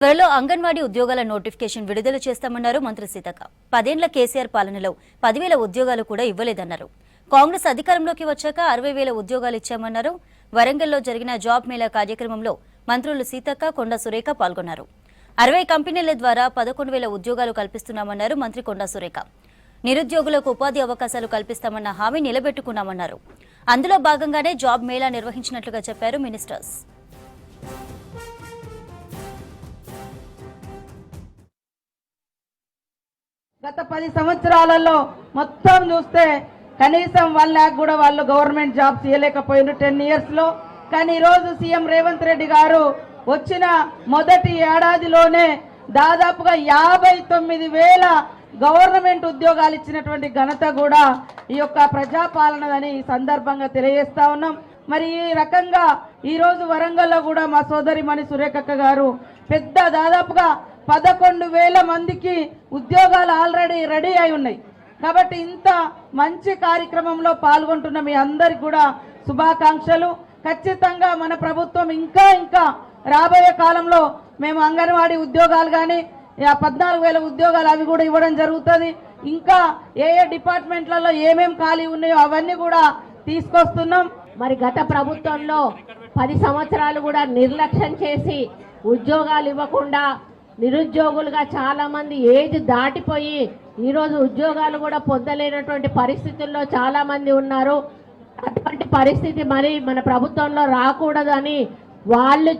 త్వరలో అంగన్వాడీ ఉద్యోగాల నోటిఫికేషన్ విడుదల చేస్తామన్నారు మంత్రి సీతక్క. 10 ఏళ్ల కేసీఆర్ పాలనలో 10,000 ఉద్యోగాలు కూడా ఇవ్వలేదన్నారు. కాంగ్రెస్ అధికారంలోకి వచ్చాక 60,000 ఉద్యోగాలు ఇచ్చామన్నారు. వరంగల్లో జరిగిన జాబ్ మేళా కార్యక్రమంలో మంత్రులు సీతక్క, కొండా సురేఖ పాల్గొన్నారు. 60 కంపెనీల ద్వారా 11,000 ఉద్యోగాలు కల్పిస్తున్నామన్నారు మంత్రి కొండా సురేఖ. నిరుద్యోగులకు ఉపాధి అవకాశాలు కల్పిస్తామన్న హామీ నిలబెట్టుకున్నామన్నారు. అందులో భాగంగానే జాబ్ మేళా నిర్వహించినట్లుగా చెప్పారు మినిస్టర్స్. గత 10 సంవత్సరాలలో మొత్తం చూస్తే కనీసం 1 lakh కూడా వాళ్ళు గవర్నమెంట్ జాబ్స్ ఇవ్వలేకపోయినారు 10 years లో. కానీ ఈరోజు సీఎం రేవంత్ రెడ్డి గారు వచ్చిన మొదటి ఏడాదిలోనే దాదాపుగా 59,000 గవర్నమెంట్ ఉద్యోగాలు ఇచ్చినటువంటి ఘనత కూడా ఈ యొక్క ప్రజాపాలనదని ఈ సందర్భంగా తెలియజేస్తా ఉన్నాం. మరి ఈ రకంగా ఈరోజు వరంగల్లో కూడా మా సోదరి మణి సురేఖక్క గారు పెద్ద దాదాపుగా 11,000 మందికి ఉద్యోగాలు ఆల్రెడీ రెడీ అయి ఉన్నాయి. కాబట్టి ఇంత మంచి కార్యక్రమంలో పాల్గొంటున్న మీ అందరికి కూడా శుభాకాంక్షలు. ఖచ్చితంగా మన ప్రభుత్వం ఇంకా రాబోయే కాలంలో మేము అంగన్వాడీ ఉద్యోగాలు కానీ 14,000 ఉద్యోగాలు అవి కూడా ఇవ్వడం జరుగుతుంది. ఇంకా ఏ డిపార్ట్మెంట్లలో ఏమేం ఖాళీ ఉన్నాయో అవన్నీ కూడా తీసుకొస్తున్నాం. మరి గత ప్రభుత్వంలో 10 సంవత్సరాలు కూడా నిర్లక్ష్యం చేసి ఉద్యోగాలు ఇవ్వకుండా నిరుద్యోగులుగా చాలా మంది ఏజ్ దాటిపోయి ఈరోజు ఉద్యోగాలు కూడా పొందలేనటువంటి పరిస్థితుల్లో చాలా మంది ఉన్నారు. అటువంటి పరిస్థితి మరి మన ప్రభుత్వంలో రాకూడదని వాళ్ళు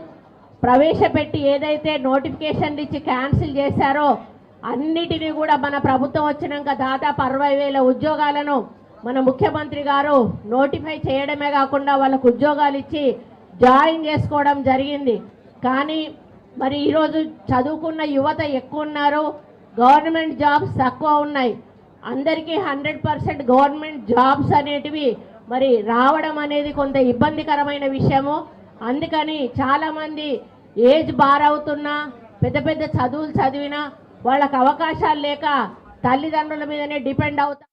ప్రవేశపెట్టి ఏదైతే నోటిఫికేషన్లు ఇచ్చి క్యాన్సిల్ చేశారో అన్నిటినీ కూడా మన ప్రభుత్వం వచ్చినాక దాదాపు 60,000 ఉద్యోగాలను మన ముఖ్యమంత్రి గారు నోటిఫై చేయడమే కాకుండా వాళ్ళకు ఉద్యోగాలు ఇచ్చి జాయిన్ చేసుకోవడం జరిగింది. కానీ మరి ఈరోజు చదువుకున్న యువత ఎక్కువ ఉన్నారు, గవర్నమెంట్ జాబ్స్ తక్కువ ఉన్నాయి. అందరికీ 100% గవర్నమెంట్ జాబ్స్ అనేటివి మరి రావడం అనేది కొంత ఇబ్బందికరమైన విషయము. అందుకని చాలామంది ఏజ్ బార్ అవుతున్నా పెద్ద చదువులు చదివినా వాళ్ళకు అవకాశాలు లేక తల్లిదండ్రుల మీదనే డిపెండ్ అవుతారు.